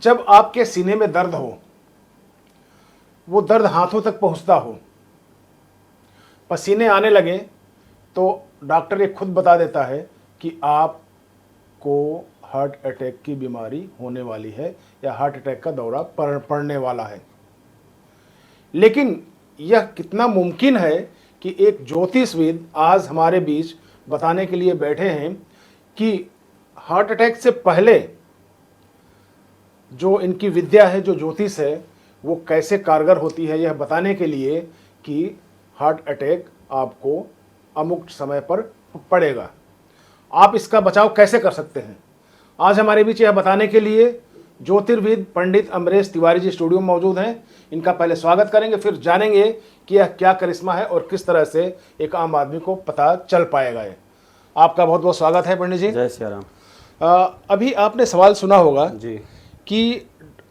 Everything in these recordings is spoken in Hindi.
जब आपके सीने में दर्द हो, वो दर्द हाथों तक पहुंचता हो, पसीने आने लगे, तो डॉक्टर ये खुद बता देता है कि आपको हार्ट अटैक की बीमारी होने वाली है या हार्ट अटैक का दौरा पड़ने वाला है। लेकिन यह कितना मुमकिन है कि एक ज्योतिषविद आज हमारे बीच बताने के लिए बैठे हैं कि हार्ट अटैक से पहले जो इनकी विद्या है, जो ज्योतिष है, वो कैसे कारगर होती है, यह बताने के लिए कि हार्ट अटैक आपको अमुक समय पर पड़ेगा, आप इसका बचाव कैसे कर सकते हैं। आज हमारे बीच यह बताने के लिए ज्योतिर्विद पंडित अमरेश तिवारी जी स्टूडियो में मौजूद हैं। इनका पहले स्वागत करेंगे, फिर जानेंगे कि यह क्या करिश्मा है और किस तरह से एक आम आदमी को पता चल पाएगा। ये आपका बहुत बहुत स्वागत है पंडित जी। जय श्री राम। अभी आपने सवाल सुना होगा जी कि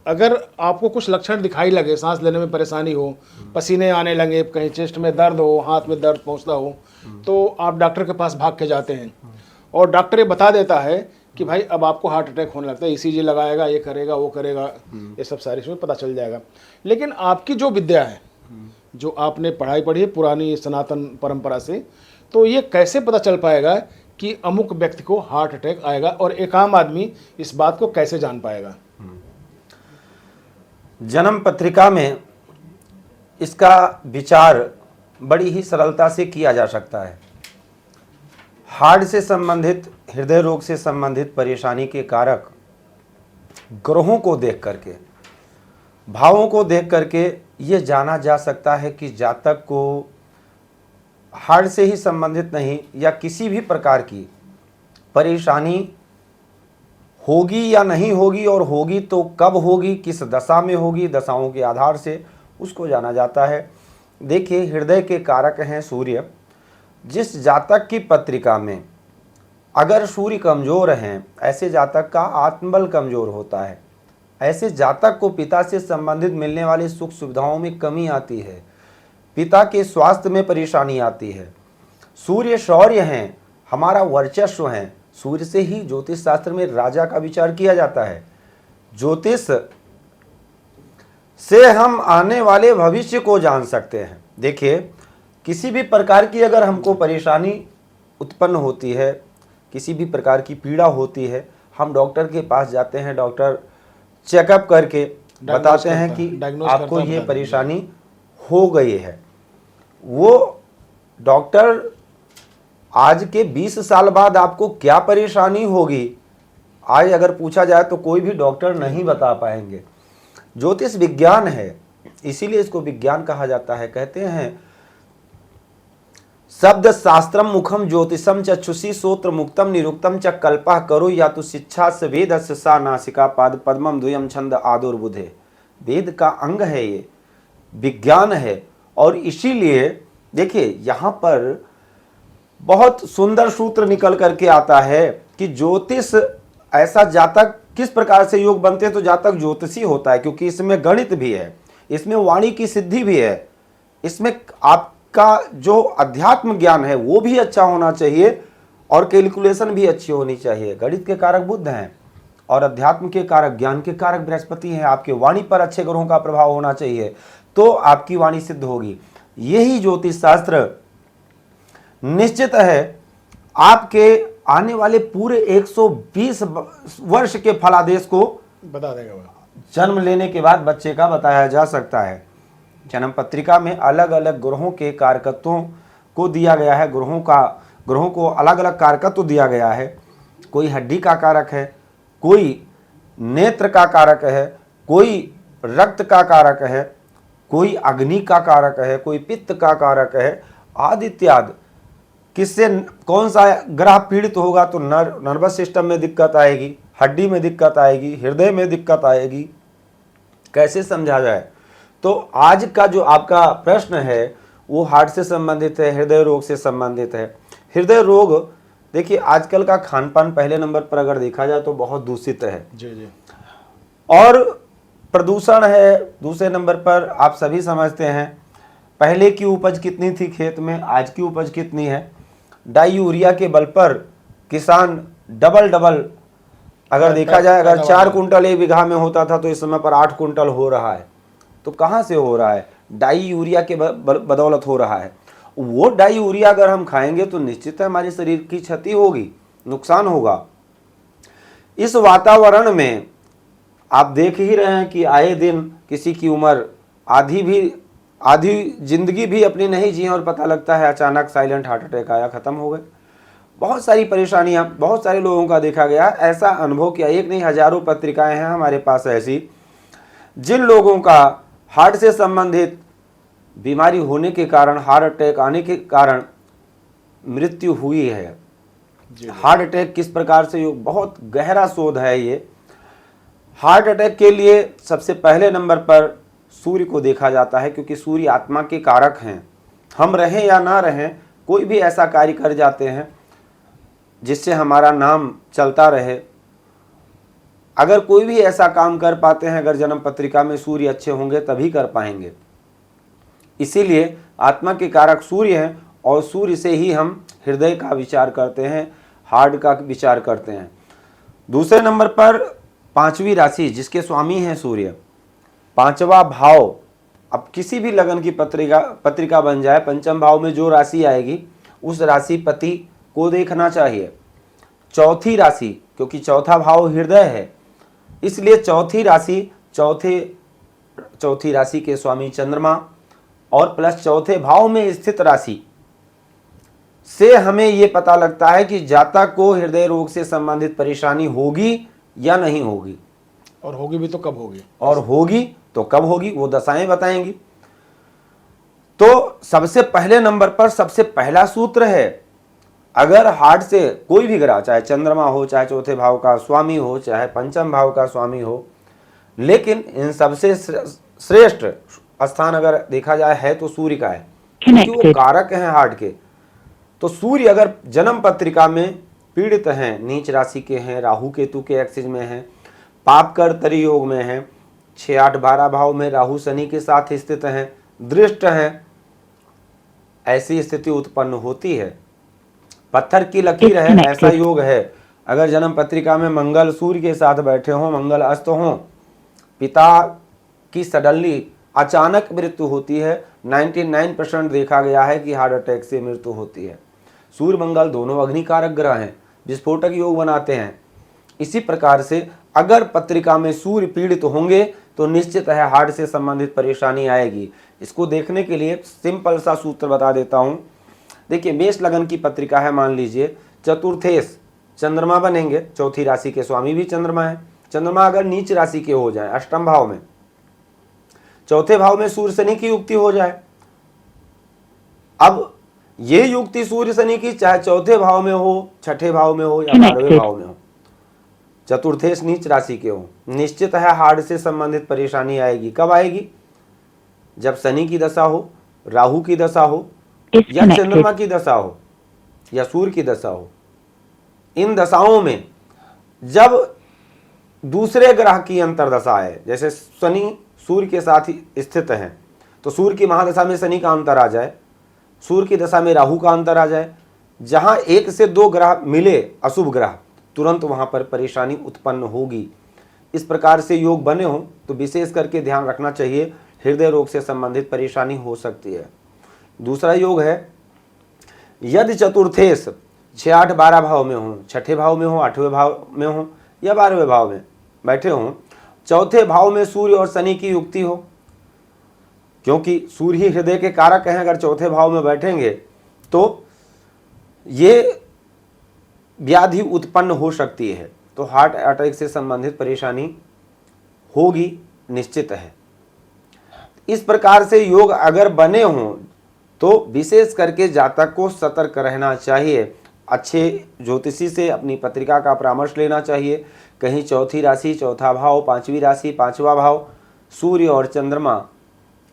अगर आपको कुछ लक्षण दिखाई लगे, सांस लेने में परेशानी हो, पसीने आने लगे, कहीं चेस्ट में दर्द हो, हाथ में दर्द पहुंचता हो, तो आप डॉक्टर के पास भाग के जाते हैं और डॉक्टर ये बता देता है कि भाई अब आपको हार्ट अटैक होने लगता है, ईसीजी लगाएगा, ये करेगा, वो करेगा, ये सब सारी चीज़ें पता चल जाएगा। लेकिन आपकी जो विद्या है, जो आपने पढ़ाई पढ़ी है पुरानी सनातन परंपरा से, तो ये कैसे पता चल पाएगा कि अमुक व्यक्ति को हार्ट अटैक आएगा और एक आम आदमी इस बात को कैसे जान पाएगा। जन्म पत्रिका में इसका विचार बड़ी ही सरलता से किया जा सकता है। हार्ट से संबंधित, हृदय रोग से संबंधित परेशानी के कारक ग्रहों को देख करके, भावों को देख करके ये जाना जा सकता है कि जातक को हार्ट से ही संबंधित नहीं या किसी भी प्रकार की परेशानी होगी या नहीं होगी, और होगी तो कब होगी, किस दशा में होगी, दशाओं के आधार से उसको जाना जाता है। देखिए, हृदय के कारक हैं सूर्य। जिस जातक की पत्रिका में अगर सूर्य कमज़ोर हैं, ऐसे जातक का आत्मबल कमज़ोर होता है। ऐसे जातक को पिता से संबंधित मिलने वाली सुख सुविधाओं में कमी आती है, पिता के स्वास्थ्य में परेशानी आती है। सूर्य शौर्य हैं, हमारा वर्चस्व हैं। सूर्य से ही ज्योतिष शास्त्र में राजा का विचार किया जाता है। ज्योतिष से हम आने वाले भविष्य को जान सकते हैं। देखिए, किसी भी प्रकार की अगर हमको परेशानी उत्पन्न होती है, किसी भी प्रकार की पीड़ा होती है, हम डॉक्टर के पास जाते हैं। डॉक्टर चेकअप करके बताते हैं कि आपको ये परेशानी हो गई है। वो डॉक्टर आज के 20 साल बाद आपको क्या परेशानी होगी, आज अगर पूछा जाए तो कोई भी डॉक्टर नहीं बता पाएंगे। ज्योतिष विज्ञान है, इसीलिए इसको विज्ञान कहा जाता है। कहते हैं शब्द शास्त्रम मुखम ज्योतिषम चक्षुषी श्रोत्र मुक्तम निरुक्तम च कल्पः करो या तो शिक्षा से वेद सा नासिका पाद पद्मम द्वयम छंद आदुर्बुधे। वेद का अंग है, ये विज्ञान है। और इसीलिए देखिए, यहाँ पर बहुत सुंदर सूत्र निकल करके आता है कि ज्योतिष ऐसा जातक किस प्रकार से योग बनते हैं, तो जातक ज्योतिषी होता है, क्योंकि इसमें गणित भी है, इसमें वाणी की सिद्धि भी है, इसमें आपका जो अध्यात्म ज्ञान है वो भी अच्छा होना चाहिए और कैलकुलेशन भी अच्छी होनी चाहिए। गणित के कारक बुध हैं और अध्यात्म के कारक, ज्ञान के कारक बृहस्पति हैं। आपके वाणी पर अच्छे ग्रहों का प्रभाव होना चाहिए तो आपकी वाणी सिद्ध होगी। यही ज्योतिष शास्त्र निश्चित है आपके आने वाले पूरे 120 वर्ष के फलादेश को बता देगा। जन्म लेने के बाद बच्चे का बताया जा सकता है। जन्म पत्रिका में अलग अलग ग्रहों के कारकत्वों को दिया गया है। ग्रहों को अलग अलग कारकत्व दिया गया है। कोई हड्डी का कारक है, कोई नेत्र का कारक है, कोई रक्त का कारक है, कोई अग्नि का कारक है, कोई पित्त का कारक है, आदि इत्यादि। किससे कौन सा ग्रह पीड़ित होगा तो नर्वस सिस्टम में दिक्कत आएगी, हड्डी में दिक्कत आएगी, हृदय में दिक्कत आएगी, कैसे समझा जाए। तो आज का जो आपका प्रश्न है वो हार्ट से संबंधित है, हृदय रोग से संबंधित है। हृदय रोग, देखिए आजकल का खान पान पहले नंबर पर अगर देखा जाए तो बहुत दूषित है जी जी, और प्रदूषण है दूसरे नंबर पर। आप सभी समझते हैं पहले की उपज कितनी थी खेत में, आज की उपज कितनी है। डाई यूरिया के बल पर किसान डबल अगर देखा जाए, अगर 4 कुंटल 1 बीघा में होता था तो इस समय पर 8 कुंटल हो रहा है। तो कहाँ से हो रहा है? डाई यूरिया के बदौलत हो रहा है। वो डाई यूरिया अगर हम खाएंगे तो निश्चित है हमारे शरीर की क्षति होगी, नुकसान होगा। इस वातावरण में आप देख ही रहे हैं कि आए दिन किसी की उम्र आधी जिंदगी भी अपनी नहीं जी और पता लगता है अचानक साइलेंट हार्ट अटैक आया, खत्म हो गए। बहुत सारी परेशानियां बहुत सारे लोगों का देखा गया, ऐसा अनुभव किया। एक नहीं हजारों पत्रिकाएं हैं हमारे पास ऐसी, जिन लोगों का हार्ट से संबंधित बीमारी होने के कारण, हार्ट अटैक आने के कारण मृत्यु हुई है। हार्ट अटैक किस प्रकार से, बहुत गहरा शोध है ये। हार्ट अटैक के लिए सबसे पहले नंबर पर सूर्य को देखा जाता है, क्योंकि सूर्य आत्मा के कारक हैं। हम रहें या ना रहें, कोई भी ऐसा कार्य कर जाते हैं जिससे हमारा नाम चलता रहे। अगर कोई भी ऐसा काम कर पाते हैं, अगर जन्म पत्रिका में सूर्य अच्छे होंगे तभी कर पाएंगे। इसीलिए आत्मा के कारक सूर्य हैं, और सूर्य से ही हम हृदय का विचार करते हैं, हार्ट का विचार करते हैं। दूसरे नंबर पर 5वीं राशि, जिसके स्वामी हैं सूर्य, 5वां भाव। अब किसी भी लगन की पत्रिका बन जाए, 5म भाव में जो राशि आएगी उस राशि पति को देखना चाहिए। चौथी राशि, क्योंकि चौथा भाव हृदय है, इसलिए चौथी राशि के स्वामी चंद्रमा और प्लस चौथे भाव में स्थित राशि से हमें यह पता लगता है कि जातक को हृदय रोग से संबंधित परेशानी होगी या नहीं होगी, और होगी भी तो कब होगी, और होगी तो कब होगी, वो दशाएं बताएंगी। तो सबसे पहले नंबर पर सबसे पहला सूत्र है, अगर हार्ट से कोई भी ग्रह, चाहे चंद्रमा हो, चाहे चौथे भाव का स्वामी हो, चाहे 5म भाव का स्वामी हो, लेकिन इन सबसे श्रेष्ठ स्थान अगर देखा जाए है तो सूर्य का है, क्योंकि वो कारक हैं हार्ट के। तो सूर्य अगर जन्म पत्रिका में पीड़ित हैं, नीच राशि के हैं, राहु केतु के एक्सिस में हैं, पाप कर तरी योग में हैं, 6, 8, 12 भाव में राहु शनि के साथ स्थित हैं, दृष्ट हैं, ऐसी स्थिति उत्पन्न होती है। पत्थर की लकीर है, ऐसा योग है। अगर जन्म पत्रिका में मंगल सूर्य के साथ बैठे हों, मंगल अस्त हों, पिता की सडनली अचानक मृत्यु होती है। 99% देखा गया है कि हार्ट अटैक से मृत्यु होती है। सूर्य मंगल दोनों अग्निकारक ग्रह हैं, विस्फोटक योग बनाते हैं। इसी प्रकार से अगर पत्रिका में सूर्य पीड़ित होंगे तो निश्चित है हार्ट से संबंधित परेशानी आएगी। इसको देखने के लिए सिंपल सा सूत्र बता देता हूं। देखिए, मेष लगन की पत्रिका है, मान लीजिए चतुर्थेश चंद्रमा बनेंगे, चौथी राशि के स्वामी भी चंद्रमा है। चंद्रमा अगर नीच राशि के हो जाए, अष्टम भाव में, चौथे भाव में सूर्य शनि की युक्ति हो जाए। अब ये युक्ति सूर्य शनि की चाहे चौथे भाव में हो, छठे भाव में हो या 12वें भाव में हो, चतुर्थेश नीच राशि के हो, निश्चित है हार्ट से संबंधित परेशानी आएगी। कब आएगी? जब शनि की दशा हो, राहु की दशा हो, या चंद्रमा की दशा हो, या सूर्य की दशा हो। इन दशाओं में जब दूसरे ग्रह की अंतरदशा है, जैसे शनि सूर्य के साथ ही स्थित है, तो सूर्य की महादशा में शनि का अंतर आ जाए, सूर्य की दशा में राहु का अंतर आ जाए, जहां 1 से 2 ग्रह मिले, अशुभ ग्रह, तुरंत वहां पर परेशानी उत्पन्न होगी। इस प्रकार से योग बने हों तो विशेष करके ध्यान रखना चाहिए, हृदय रोग से संबंधित परेशानी हो सकती है। दूसरा योग है, यदि चतुर्थेश 6, 8, 12 भाव में हो, छठे भाव में हो, 8वें भाव में हो या 12वें भाव में बैठे हों, चौथे भाव में सूर्य और शनि की युक्ति हो, क्योंकि सूर्य ही हृदय के कारक हैं, अगर चौथे भाव में बैठेंगे तो ये व्याधि उत्पन्न हो सकती है, तो हार्ट अटैक से संबंधित परेशानी होगी, निश्चित है। इस प्रकार से योग अगर बने हों तो विशेष करके जातक को सतर्क रहना चाहिए। अच्छे ज्योतिषी से अपनी पत्रिका का परामर्श लेना चाहिए। कहीं चौथी राशि, चौथा भाव, 5वीं राशि, 5वां भाव, सूर्य और चंद्रमा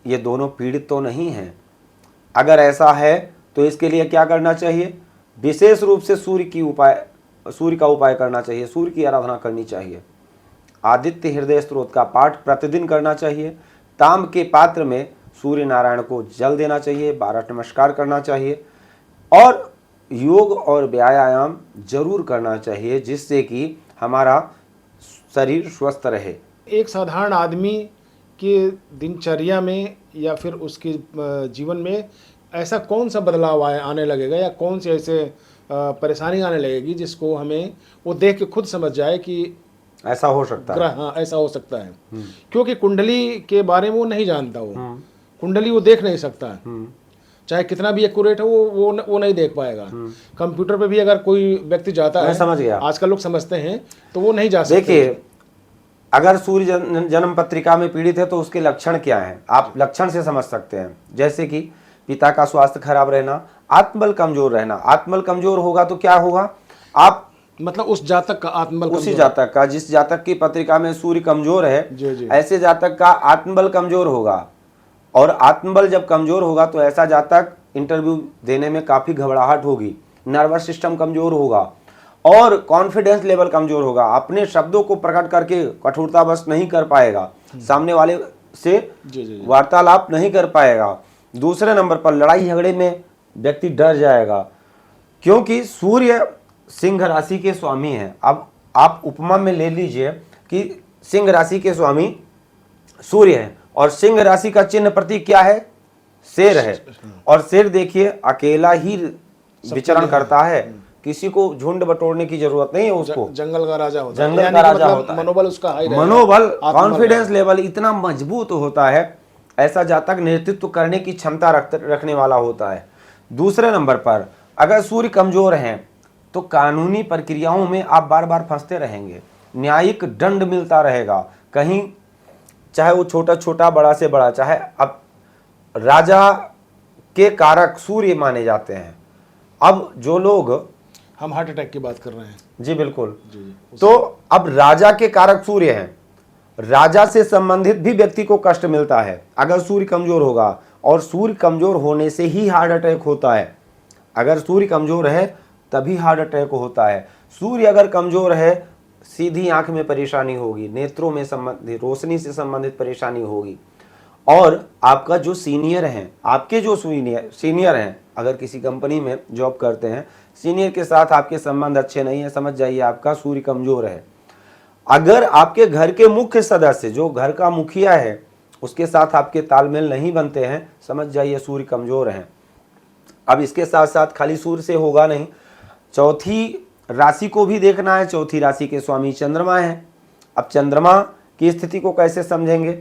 ये दोनों पीड़ित तो नहीं हैं। अगर ऐसा है तो इसके लिए क्या करना चाहिए? विशेष रूप से सूर्य का उपाय करना चाहिए, सूर्य की आराधना करनी चाहिए। आदित्य हृदय स्तोत्र का पाठ प्रतिदिन करना चाहिए। तांब के पात्र में सूर्य नारायण को जल देना चाहिए, 12 नमस्कार करना चाहिए, और योग और व्यायाम जरूर करना चाहिए, जिससे कि हमारा शरीर स्वस्थ रहे। एक साधारण आदमी के दिनचर्या में या फिर उसके जीवन में ऐसा कौन सा बदलाव आने लगेगा या कौन से ऐसे परेशानी आने लगेगी जिसको हमें वो देख के खुद समझ जाए कि ऐसा हो सकता है। हाँ ऐसा हो सकता है। क्योंकि कुंडली के बारे में वो नहीं जानता, वो कुंडली वो देख नहीं सकता है, चाहे कितना भी एक्यूरेट हो वो नहीं देख पाएगा। कंप्यूटर पे भी अगर कोई व्यक्ति जाता है, समझ गया, आजकल लोग समझते हैं, तो वो नहीं जा सकते। देखिए, अगर सूर्य जन्म पत्रिका में पीड़ित है तो उसके लक्षण क्या हैं, आप लक्षण से समझ सकते हैं। जैसे कि पिता का स्वास्थ्य खराब रहना, आत्मबल कमजोर रहना। आत्मबल कमजोर होगा तो क्या होगा, आप मतलब उस जातक का आत्मबल, उसी जातक का, जिस जातक की पत्रिका में सूर्य कमजोर है, जी। ऐसे जातक का आत्मबल कमजोर होगा। और आत्मबल जब कमजोर होगा तो ऐसा जातक इंटरव्यू देने में काफी घबराहट होगी, नर्वस सिस्टम कमजोर होगा और कॉन्फिडेंस लेवल कमजोर होगा। अपने शब्दों को प्रकट करके कठोरतावश नहीं कर पाएगा, सामने वाले से वार्तालाप नहीं कर पाएगा। दूसरे नंबर पर लड़ाई झगड़े में व्यक्ति डर जाएगा, क्योंकि सूर्य सिंह राशि के स्वामी हैं। अब आप उपमा में ले लीजिए कि सिंह राशि के स्वामी सूर्य है और सिंह राशि का चिन्ह प्रतीक क्या है, शेर है। और शेर देखिए अकेला ही विचरण करता है, किसी को झुंड बटोरने की जरूरत नहीं है उसको, जंगल का राजा होता है, जंगल का राजा होता है। मनोबल उसका हाई रहेगा, मनोबल, कॉन्फिडेंस लेवल इतना मजबूत होता है, ऐसा जातक नेतृत्व करने की क्षमता रखने वाला होता है। दूसरे नंबर पर अगर सूर्य कमजोर हैं तो कानूनी प्रक्रियाओं में आप बार बार फंसते रहेंगे, न्यायिक दंड मिलता रहेगा कहीं, चाहे वो छोटा छोटा बड़ा से बड़ा। चाहे अब राजा के कारक सूर्य माने जाते हैं। अब जो लोग, हम हार्ट अटैक की बात कर रहे हैं, जी बिल्कुल, तो अब राजा के कारक सूर्य हैं, राजा से संबंधित भी व्यक्ति को कष्ट मिलता है अगर सूर्य कमजोर होगा। और सूर्य कमजोर होने से ही हार्ट अटैक होता है। अगर सूर्य कमजोर है तभी हार्ट अटैक होता है। सूर्य अगर कमजोर है, सीधी आंख में परेशानी होगी, नेत्रों में संबंधित, रोशनी से संबंधित परेशानी होगी। और आपका जो सीनियर हैं, आपके जो सीनियर हैं, अगर किसी कंपनी में जॉब करते हैं, सीनियर के साथ आपके संबंध अच्छे नहीं है, समझ जाइए आपका सूर्य कमजोर है। अगर आपके घर के मुख्य सदस्य, जो घर का मुखिया है, उसके साथ आपके तालमेल नहीं बनते हैं, समझ जाइए सूर्य कमजोर है। अब इसके साथ साथ खाली सूर्य से होगा नहीं, चौथी राशि को भी देखना है। चौथी राशि के स्वामी चंद्रमा है। अब चंद्रमा की स्थिति को कैसे समझेंगे,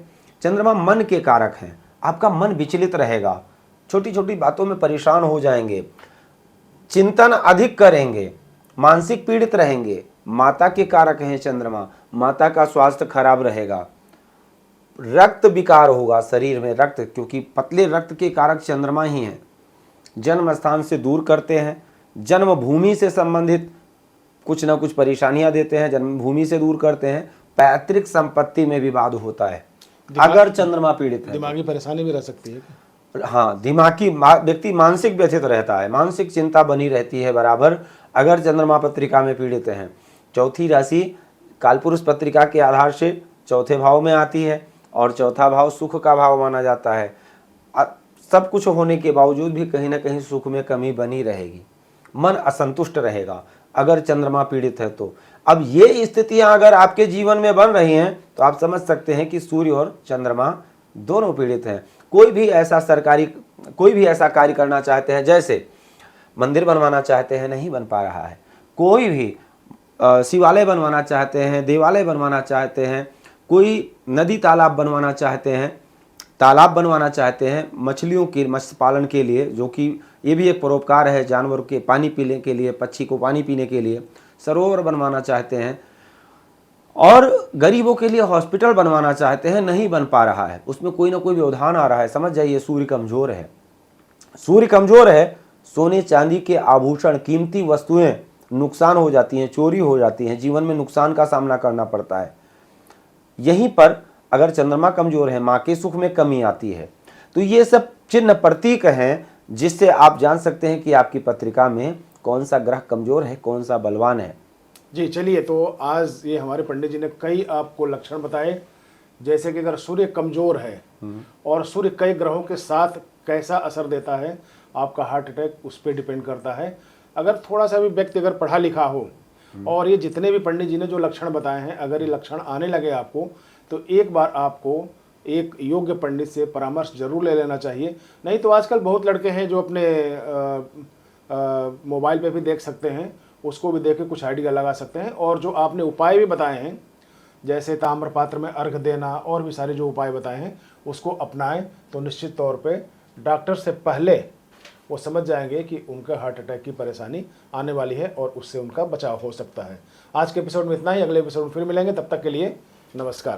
चंद्रमा मन के कारक हैं। आपका मन विचलित रहेगा, छोटी छोटी बातों में परेशान हो जाएंगे, चिंतन अधिक करेंगे, मानसिक पीड़ित रहेंगे। माता के कारक हैं चंद्रमा, माता का स्वास्थ्य खराब रहेगा, रक्त विकार होगा शरीर में, रक्त, क्योंकि पतले रक्त के कारक चंद्रमा ही हैं। जन्म स्थान से दूर करते हैं, जन्मभूमि से संबंधित कुछ ना कुछ परेशानियां देते हैं, जन्मभूमि से दूर करते हैं। पैतृक संपत्ति में विवाद होता है अगर चंद्रमा पीड़ित है। दिमागी परेशानी भी रह सकती है। हाँ, दिमागी व्यक्ति मानसिक व्यथित रहता है, मानसिक चिंता बनी रहती है बराबर, अगर चंद्रमा पत्रिका में पीड़ित हैं। चौथी राशि कालपुरुष पत्रिका के आधार से चौथे भाव में आती है और चौथा भाव सुख का भाव माना जाता है। सब कुछ होने के बावजूद भी कहीं ना कहीं सुख में कमी बनी रहेगी, मन असंतुष्ट रहेगा अगर चंद्रमा पीड़ित है तो। अब ये स्थितियां अगर आपके जीवन में बन रही हैं तो आप समझ सकते हैं कि सूर्य और चंद्रमा दोनों पीड़ित हैं। कोई भी ऐसा कार्य करना चाहते हैं, जैसे मंदिर बनवाना चाहते हैं, नहीं बन पा रहा है। कोई भी शिवालय बनवाना चाहते हैं, देवालय बनवाना चाहते हैं, कोई नदी तालाब बनवाना चाहते हैं, तालाब बनवाना चाहते हैं मछलियों के, मत्स्य पालन के लिए, जो कि ये भी एक परोपकार है, जानवरों के पानी पीने के लिए, पक्षी को पानी पीने के लिए सरोवर बनवाना चाहते हैं, और गरीबों के लिए हॉस्पिटल बनवाना चाहते हैं, नहीं बन पा रहा है, उसमें कोई ना कोई व्यवधान आ रहा है, समझ जाइए सूर्य कमजोर है। सूर्य कमजोर है, सोने चांदी के आभूषण, कीमती वस्तुएं नुकसान हो जाती हैं, चोरी हो जाती हैं, जीवन में नुकसान का सामना करना पड़ता है। यहीं पर अगर चंद्रमा कमजोर है, माँ के सुख में कमी आती है। तो ये सब चिन्ह प्रतीक हैं जिससे आप जान सकते हैं कि आपकी पत्रिका में कौन सा ग्रह कमजोर है, कौन सा बलवान है। जी चलिए, तो आज ये हमारे पंडित जी ने कई आपको लक्षण बताए, जैसे कि अगर सूर्य कमजोर है और सूर्य कई ग्रहों के साथ कैसा असर देता है, आपका हार्ट अटैक उस पर डिपेंड करता है। अगर थोड़ा सा भी व्यक्ति अगर पढ़ा लिखा हो और ये जितने भी पंडित जी ने जो लक्षण बताए हैं, अगर ये लक्षण आने लगे आपको, तो एक बार आपको एक योग्य पंडित से परामर्श जरूर ले लेना चाहिए। नहीं तो आजकल बहुत लड़के हैं जो अपने मोबाइल पे भी देख सकते हैं, उसको भी देख के कुछ आइडिया लगा सकते हैं। और जो आपने उपाय भी बताए हैं, जैसे ताम्र पात्र में अर्घ देना और भी सारे जो उपाय बताए हैं, उसको अपनाएं तो निश्चित तौर पे डॉक्टर से पहले वो समझ जाएंगे कि उनका हार्ट अटैक की परेशानी आने वाली है और उससे उनका बचाव हो सकता है। आज के एपिसोड में इतना ही, अगले एपिसोड में फिर मिलेंगे, तब तक के लिए नमस्कार।